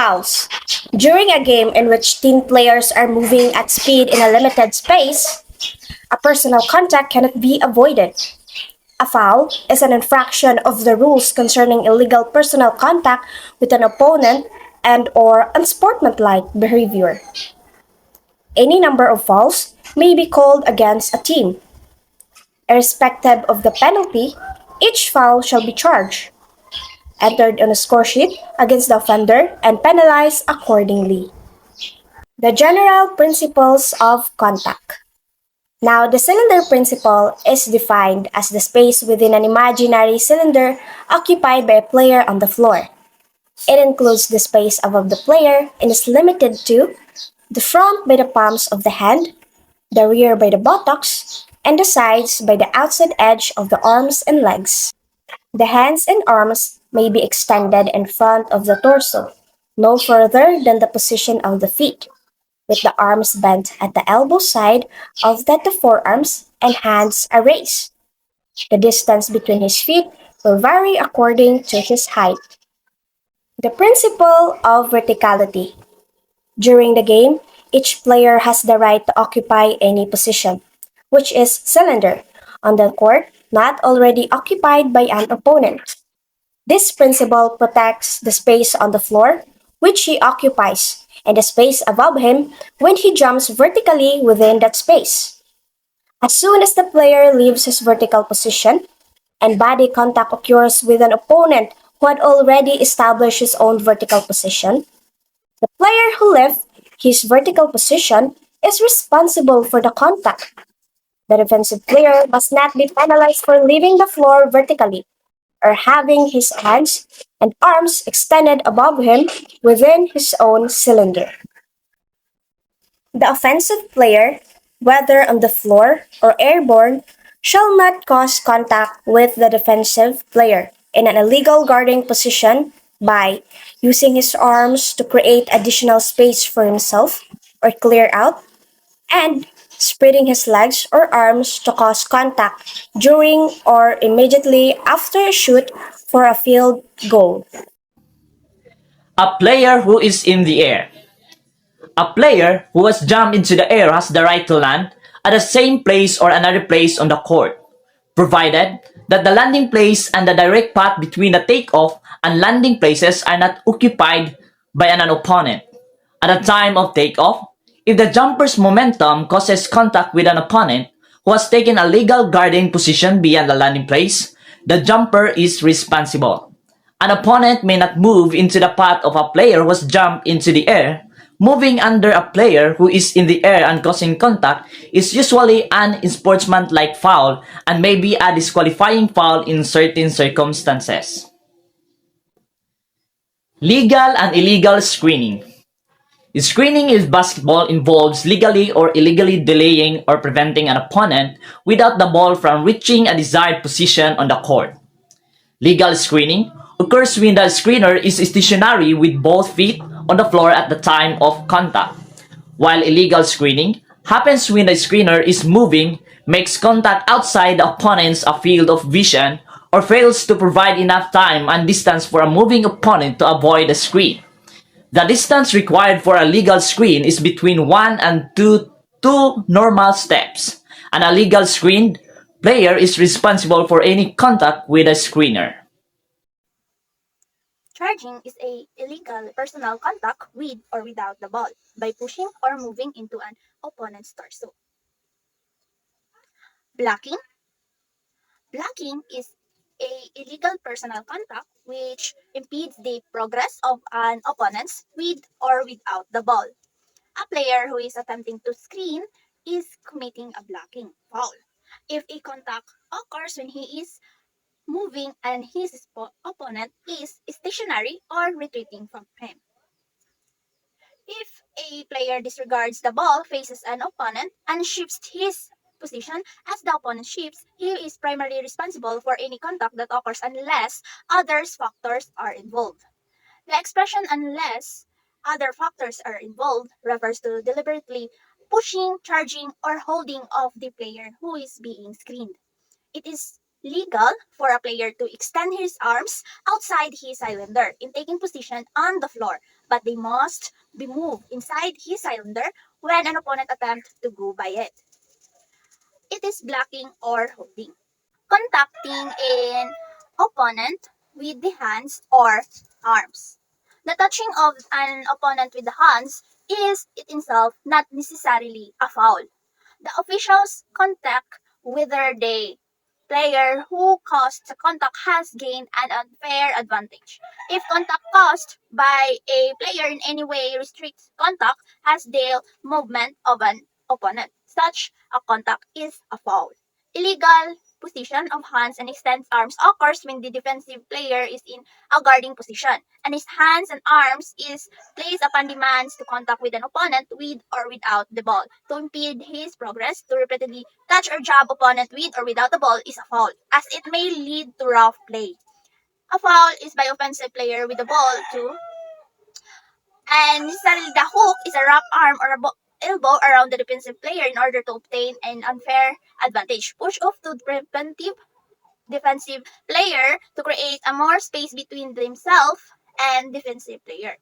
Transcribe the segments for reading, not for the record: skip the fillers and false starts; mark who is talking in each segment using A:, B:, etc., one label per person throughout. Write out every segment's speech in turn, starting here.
A: Fouls. During a game in which team players are moving at speed in a limited space, a personal contact cannot be avoided. A foul is an infraction of the rules concerning illegal personal contact with an opponent and or unsportsmanlike behavior. Any number of fouls may be called against a team. Irrespective of the penalty, each foul shall be charged, entered on a score sheet against the offender, and penalized accordingly. The general principles of contact. Now, the cylinder principle is defined as the space within an imaginary cylinder occupied by a player on the floor. It includes the space above the player and is limited to the front by the palms of the hand, the rear by the buttocks, and the sides by the outside edge of the arms and legs. The hands and arms may be extended in front of the torso, no further than the position of the feet, with the arms bent at the elbow side of that the forearms and hands are raised. The distance between his feet will vary according to his height. The principle of verticality. During the game, each player has the right to occupy any position, which is cylinder, on the court not already occupied by an opponent. This principle protects the space on the floor, which he occupies, and the space above him when he jumps vertically within that space. As soon as the player leaves his vertical position and body contact occurs with an opponent who had already established his own vertical position, the player who left his vertical position is responsible for the contact. The defensive player must not be penalized for leaving the floor vertically or having his hands and arms extended above him within his own cylinder. The offensive player, whether on the floor or airborne, shall not cause contact with the defensive player in an illegal guarding position by using his arms to create additional space for himself or clear out, and spreading his legs or arms to cause contact during or immediately after a shoot for a field goal.
B: A player who is in the air. A player who has jumped into the air has the right to land at the same place or another place on the court, provided that the landing place and the direct path between the takeoff and landing places are not occupied by an opponent. At the time of takeoff, if the jumper's momentum causes contact with an opponent who has taken a legal guarding position beyond the landing place, the jumper is responsible. An opponent may not move into the path of a player who has jumped into the air. Moving under a player who is in the air and causing contact is usually an unsportsmanlike foul and may be a disqualifying foul in certain circumstances. Legal and illegal screening. Screening in basketball involves legally or illegally delaying or preventing an opponent without the ball from reaching a desired position on the court. Legal screening occurs when the screener is stationary with both feet on the floor at the time of contact, while illegal screening happens when the screener is moving, makes contact outside the opponent's field of vision, or fails to provide enough time and distance for a moving opponent to avoid the screen. The distance required for a legal screen is between 1 and 2 normal steps. An illegal screened player is responsible for any contact with a screener.
C: Charging is a illegal personal contact with or without the ball by pushing or moving into an opponent's torso. Blocking. Blocking is a illegal personal contact which impedes the progress of an opponent with or without the ball. A player who is attempting to screen is committing a blocking foul. If a contact occurs when he is moving and his opponent is stationary or retreating from him. If a player disregards the ball, faces an opponent, and shifts his position as the opponent shifts, he is primarily responsible for any contact that occurs unless other factors are involved. The expression unless other factors are involved refers to deliberately pushing, charging, or holding of the player who is being screened. It is Legal for a player to extend his arms outside his cylinder in taking position on the floor, but they must be moved inside his cylinder when an opponent attempts to go by it. It is blocking or holding. Contacting an opponent with the hands or arms. The touching of an opponent with the hands is it itself not necessarily a foul. The officials contact whether the player who caused the contact has gained an unfair advantage. If contact caused by a player in any way restricts contact has the movement of an opponent, such a contact is a foul. Illegal position of hands and extends arms occurs when the defensive player is in a guarding position and his hands and arms is placed upon demands to contact with an opponent with or without the ball to impede his progress. To repeatedly touch or jab opponent with or without the ball is a foul, as it may lead to rough play. A foul is by offensive player with the ball too, and necessarily the hook is a wrap arm or a elbow around the defensive player in order to obtain an unfair advantage. Push off to preventive defensive player to create a more space between themselves and defensive player.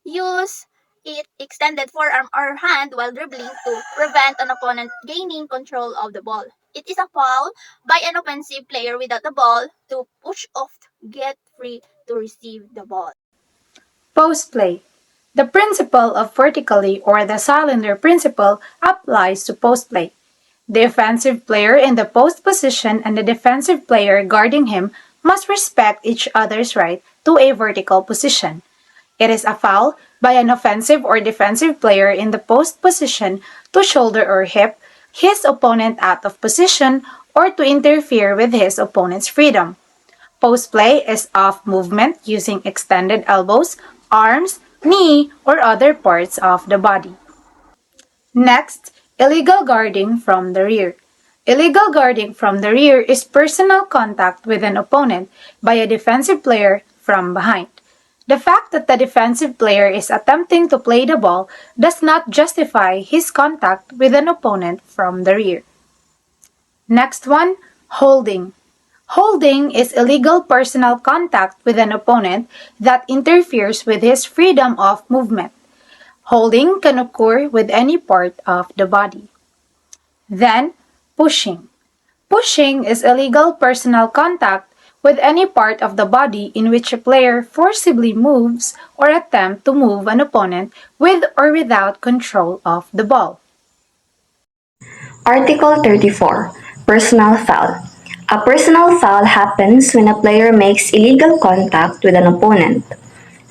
C: Use it extended forearm or hand while dribbling to prevent an opponent gaining control of the ball. It is a foul by an offensive player without the ball to push off, get free to receive the ball.
D: Post play. The principle of vertically or the cylinder principle applies to post play. The offensive player in the post position and the defensive player guarding him must respect each other's right to a vertical position. It is a foul by an offensive or defensive player in the post position to shoulder or hip his opponent out of position or to interfere with his opponent's freedom. Post play is off movement using extended elbows, arms, knee, or other parts of the body. Next, illegal guarding from the rear. Illegal guarding from the rear is personal contact with an opponent by a defensive player from behind. The fact that the defensive player is attempting to play the ball does not justify his contact with an opponent from the rear. Next one, holding. Holding is illegal personal contact with an opponent that interferes with his freedom of movement. Holding can occur with any part of the body. Then, pushing. Pushing is illegal personal contact with any part of the body in which a player forcibly moves or attempts to move an opponent with or without control of the ball.
E: Article 34. Personal foul. A personal foul happens when a player makes illegal contact with an opponent.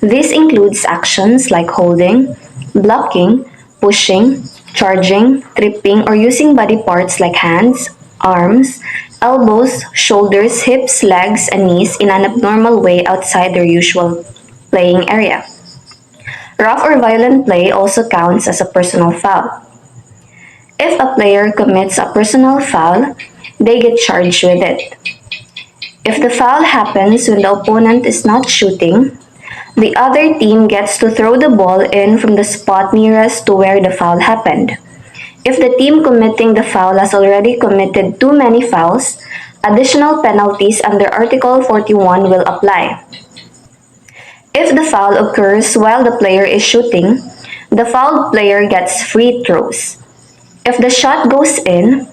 E: This includes actions like holding, blocking, pushing, charging, tripping, or using body parts like hands, arms, elbows, shoulders, hips, legs, and knees in an abnormal way outside their usual playing area. Rough or violent play also counts as a personal foul. If a player commits a personal foul, they get charged with it. If the foul happens when the opponent is not shooting, the other team gets to throw the ball in from the spot nearest to where the foul happened. If the team committing the foul has already committed too many fouls, additional penalties under Article 41 will apply. If the foul occurs while the player is shooting, the fouled player gets free throws. If the shot goes in,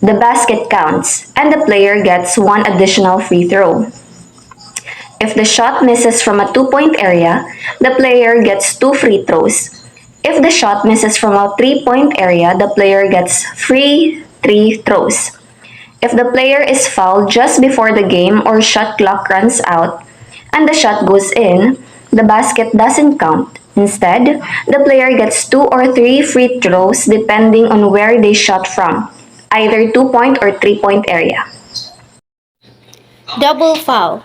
E: the basket counts, and the player gets one additional free throw. If the shot misses from a 2-point area, the player gets 2 free throws. If the shot misses from a 3-point area, the player gets free 3 throws. If the player is fouled just before the game or shot clock runs out, and the shot goes in, the basket doesn't count. Instead, the player gets 2 or 3 free throws depending on where they shot from, either 2-point or 3-point area.
A: Double foul.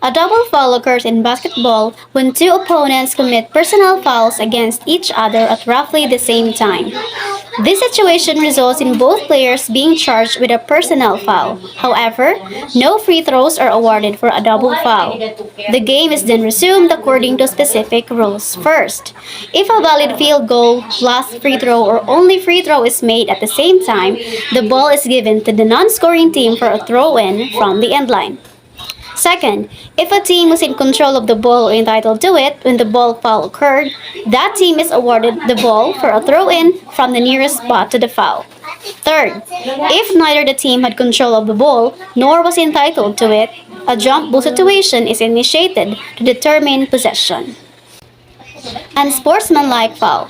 F: A double foul occurs in basketball when two opponents commit personal fouls against each other at roughly the same time. This situation results in both players being charged with a personal foul. However, no free throws are awarded for a double foul. The game is then resumed according to specific rules. First, if a valid field goal, last free throw, or only free throw is made at the same time, the ball is given to the non-scoring team for a throw-in from the end line. Second, if a team was in control of the ball or entitled to it when the ball foul occurred, that team is awarded the ball for a throw-in from the nearest spot to the foul. Third, if neither the team had control of the ball nor was entitled to it, a jump ball situation is initiated to determine possession. Unsportsmanlike foul.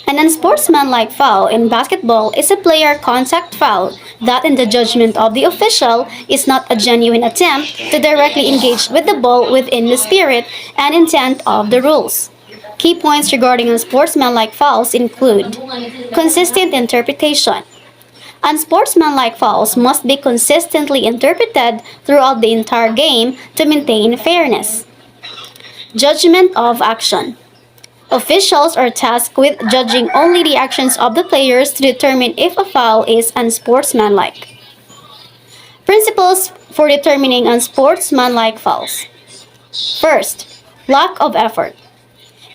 F: An unsportsmanlike foul in basketball is a player contact foul that, in the judgment of the official, is not a genuine attempt to directly engage with the ball within the spirit and intent of the rules. Key points regarding unsportsmanlike fouls include consistent interpretation. Unsportsmanlike fouls must be consistently interpreted throughout the entire game to maintain fairness. Judgment of action. Officials are tasked with judging only the actions of the players to determine if a foul is unsportsmanlike. Principles for determining unsportsmanlike fouls. First, lack of effort.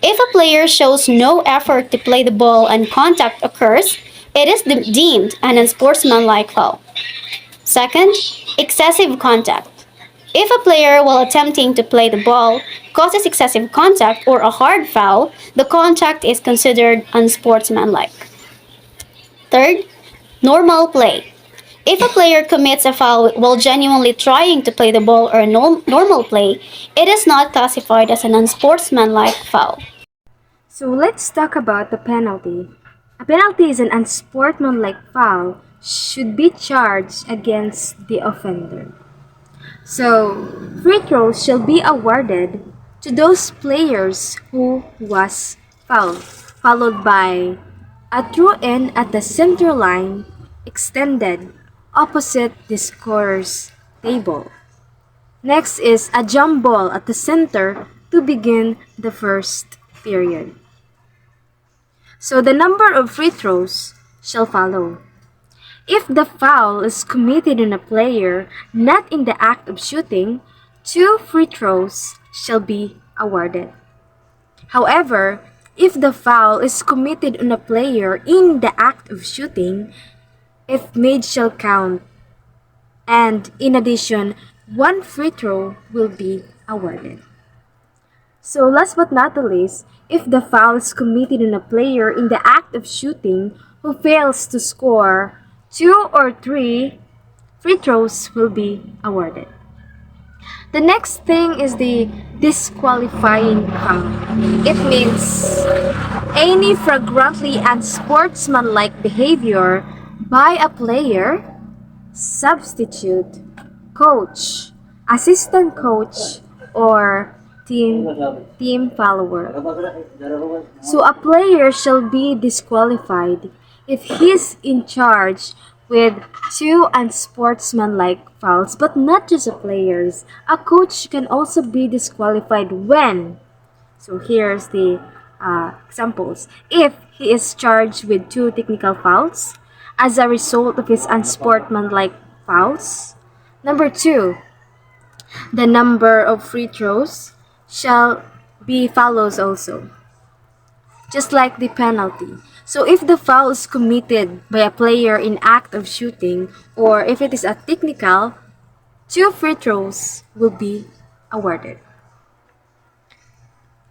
F: If a player shows no effort to play the ball and contact occurs, it is deemed an unsportsmanlike foul. Second, excessive contact. If a player, while attempting to play the ball, causes excessive contact or a hard foul, the contact is considered unsportsmanlike. Third, normal play. If a player commits a foul while genuinely trying to play the ball or normal play, it is not classified as an unsportsmanlike foul.
A: So let's talk about the penalty. A penalty is an unsportsmanlike foul should be charged against the offender. So, free throws shall be awarded to those players who was fouled, followed by a throw-in at the center line extended opposite the scorer's table. Next is a jump ball at the center to begin the first period. So the number of free throws shall follow. If the foul is committed on a player not in the act of shooting, 2 free throws shall be awarded. However, if the foul is committed on a player in the act of shooting, if made shall count, and in addition, 1 free throw will be awarded. So last but not the least, if the foul is committed on a player in the act of shooting who fails to score, 2 or 3 free throws will be awarded. The next thing is the disqualifying foul. It means any flagrantly unsportsmanlike behavior by a player, substitute, coach, assistant coach, or team follower. So a player shall be disqualified if he's in charge with 2 unsportsmanlike fouls, but not just the players. A coach can also be disqualified when. So here's the examples. If he is charged with 2 technical fouls as a result of his unsportsmanlike fouls. Number 2, the number of free throws shall be follows also, just like the penalty. So if the foul is committed by a player in act of shooting, or if it is a technical, 2 free throws will be awarded.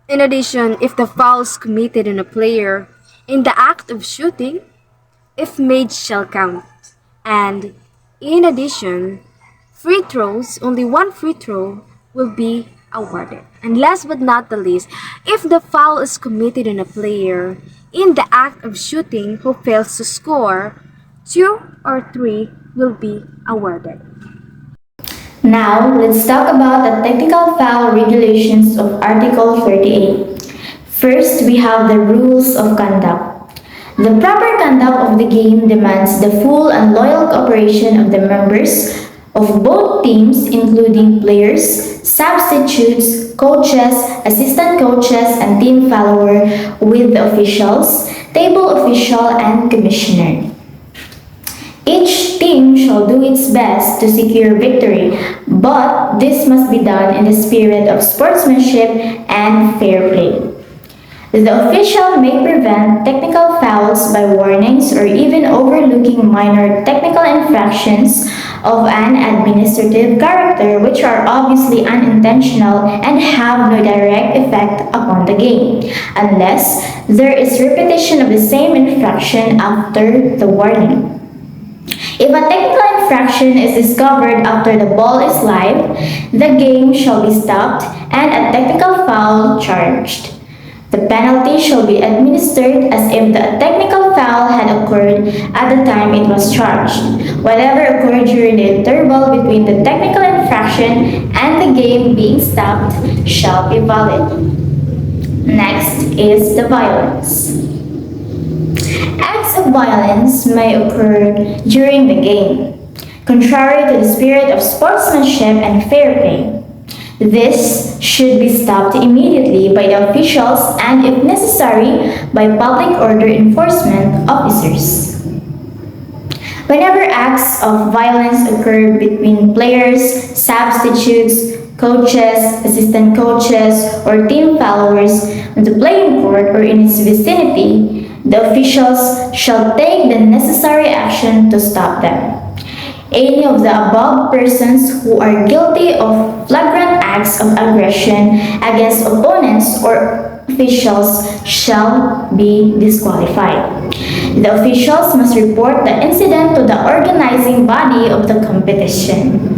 A: In addition, if the foul is committed on a player in the act of shooting, if made shall count. And in addition, free throws, only 1 free throw will be awarded. And last but not the least, if the foul is committed on a player in the act of shooting who fails to score, 2 or 3 will be awarded.
G: Now, let's talk about the technical foul regulations of Article 38. First, we have the rules of conduct. The proper conduct of the game demands the full and loyal cooperation of the members of both teams, including players, substitutes, coaches, assistant coaches, and team follower with the officials, table official, and commissioner. Each team shall do its best to secure victory, but this must be done in the spirit of sportsmanship and fair play. The official may prevent technical fouls by warnings or even overlooking minor technical infractions of an administrative character which are obviously unintentional and have no direct effect upon the game, unless there is repetition of the same infraction after the warning. If a technical infraction is discovered after the ball is live, the game shall be stopped and a technical foul charged. The penalty shall be administered as if the technical foul had occurred at the time it was charged. Whatever occurred during the interval between the technical infraction and the game being stopped shall be valid. Next is the violence. Acts of violence may occur during the game, contrary to the spirit of sportsmanship and fair play. This should be stopped immediately by the officials and, if necessary, by public order enforcement officers. Whenever acts of violence occur between players, substitutes, coaches, assistant coaches, or team followers on the playing court or in its vicinity, the officials shall take the necessary action to stop them. Any of the above persons who are guilty of flagrant acts of aggression against opponents or officials shall be disqualified. The officials must report the incident to the organizing body of the competition.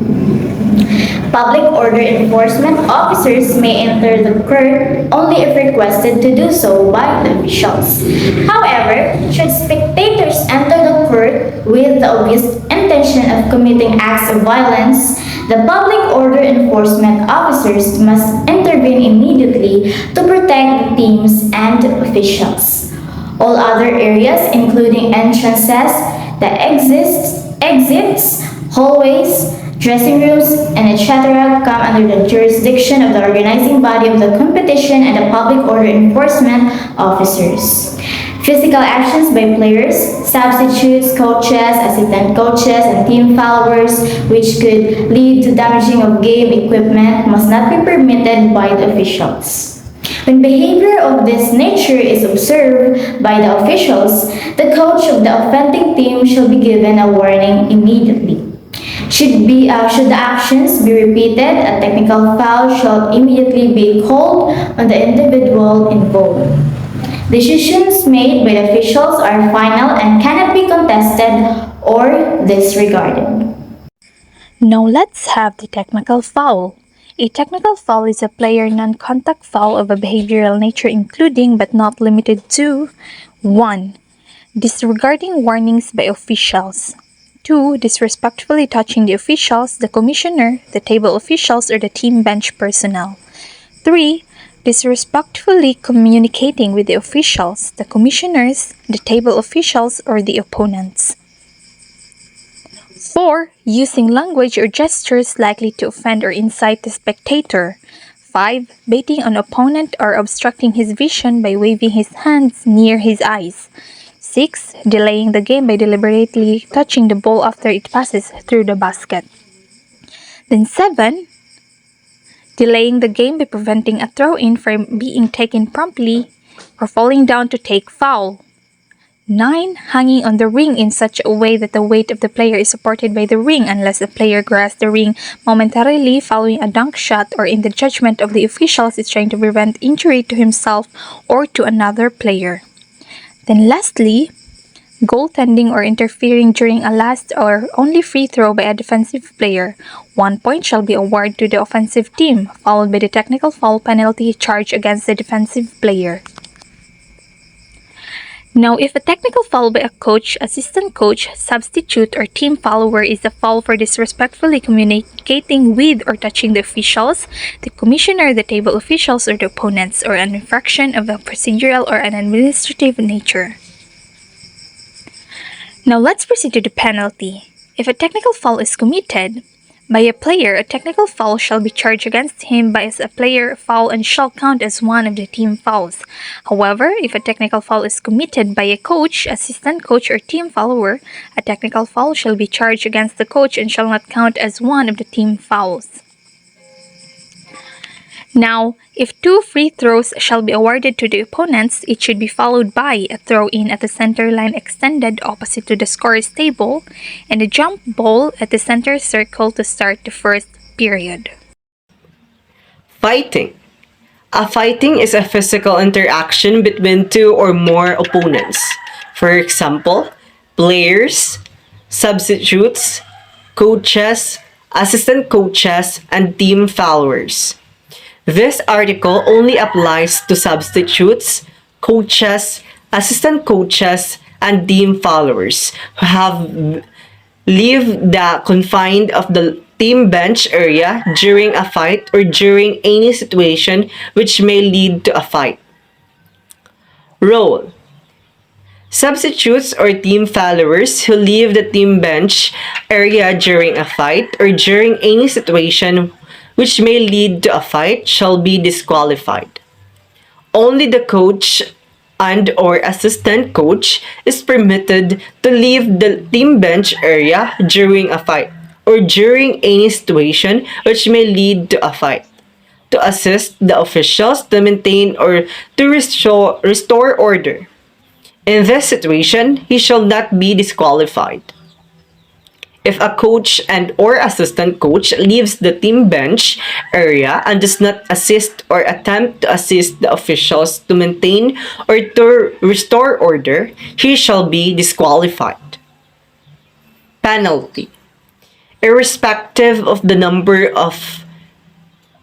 G: Public order enforcement officers may enter the court only if requested to do so by the officials. However, should spectators enter the court with the obvious intention of committing acts of violence, the public order enforcement officers must intervene immediately to protect the teams and officials. All other areas, including entrances, the exits, hallways, dressing rooms, and etc. come under the jurisdiction of the organizing body of the competition and the public order enforcement officers. Physical actions by players, substitutes, coaches, assistant coaches, and team followers which could lead to damaging of game equipment must not be permitted by the officials. When behavior of this nature is observed by the officials, the coach of the offending team shall be given a warning immediately. Should the actions be repeated, a technical foul shall immediately be called on the individual involved. Decisions made by the officials are final and cannot be contested or disregarded.
H: Now let's have the technical foul. A technical foul is a player non-contact foul of a behavioral nature including but not limited to 1. Disregarding warnings by officials. 2. Disrespectfully touching the officials, the commissioner, the table officials, or the team bench personnel. 3. Disrespectfully communicating with the officials, the commissioners, the table officials, or the opponents. 4. Using language or gestures likely to offend or incite the spectator. 5. Baiting an opponent or obstructing his vision by waving his hands near his eyes. 6. Delaying the game by deliberately touching the ball after it passes through the basket. Then 7. Delaying the game by preventing a throw-in from being taken promptly or falling down to take foul. 9. Hanging on the ring in such a way that the weight of the player is supported by the ring unless the player grasps the ring momentarily following a dunk shot or in the judgment of the officials is trying to prevent injury to himself or to another player. Then lastly, goaltending or interfering during a last or only free throw by a defensive player. 1 point shall be awarded to the offensive team, followed by the technical foul penalty charge against the defensive player. Now, if a technical foul by a coach, assistant coach, substitute, or team follower is a foul for disrespectfully communicating with or touching the officials, the commissioner, the table officials, or the opponents, or an infraction of a procedural or an administrative nature. Now, let's proceed to the penalty. If a technical foul is committed, by a player, a technical foul shall be charged against him by a player foul and shall count as one of the team fouls. However, if a technical foul is committed by a coach, assistant coach, or team follower, a technical foul shall be charged against the coach and shall not count as one of the team fouls. Now, if 2 free throws shall be awarded to the opponents, it should be followed by a throw-in at the center line extended opposite to the scorer's table and a jump ball at the center circle to start the first period.
I: Fighting. A fighting is a physical interaction between two or more opponents. For example, players, substitutes, coaches, assistant coaches, and team followers. This article only applies to substitutes, coaches, assistant coaches, and team followers who have leave the confines of the team bench area during a fight or during any situation which may lead to a fight. Role. Substitutes or team followers who leave the team bench area during a fight or during any situation which may lead to a fight shall be disqualified. Only the coach and or assistant coach is permitted to leave the team bench area during a fight or during any situation which may lead to a fight, to assist the officials to maintain or to restore order. In this situation, he shall not be disqualified. If a coach and or assistant coach leaves the team bench area and does not assist or attempt to assist the officials to maintain or to restore order, he shall be disqualified. Penalty. Irrespective of the number of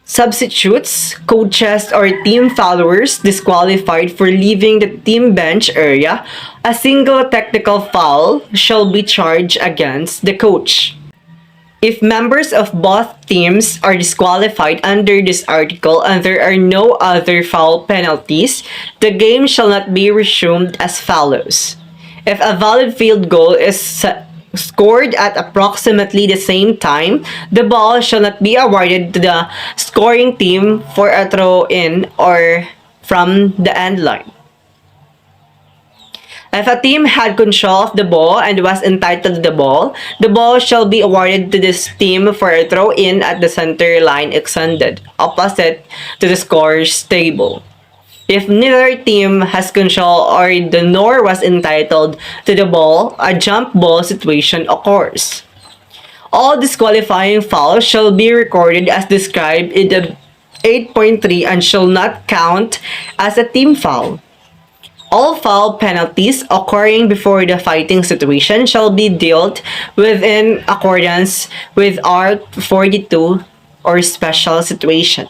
I: substitutes, coaches, or team followers disqualified for leaving the team bench area, a single technical foul shall be charged against the coach. If members of both teams are disqualified under this article and there are no other foul penalties, the game shall not be resumed as follows. If a valid field goal is scored at approximately the same time, the ball shall not be awarded to the scoring team for a throw-in or from the end line. If a team had control of the ball and was entitled to the ball shall be awarded to this team for a throw-in at the center line extended, opposite to the scorer's table. If neither team has control or nor was entitled to the ball, a jump ball situation occurs. All disqualifying fouls shall be recorded as described in the 8.3 and shall not count as a team foul. All foul penalties occurring before the fighting situation shall be dealt with in accordance with Art 42 or special situation.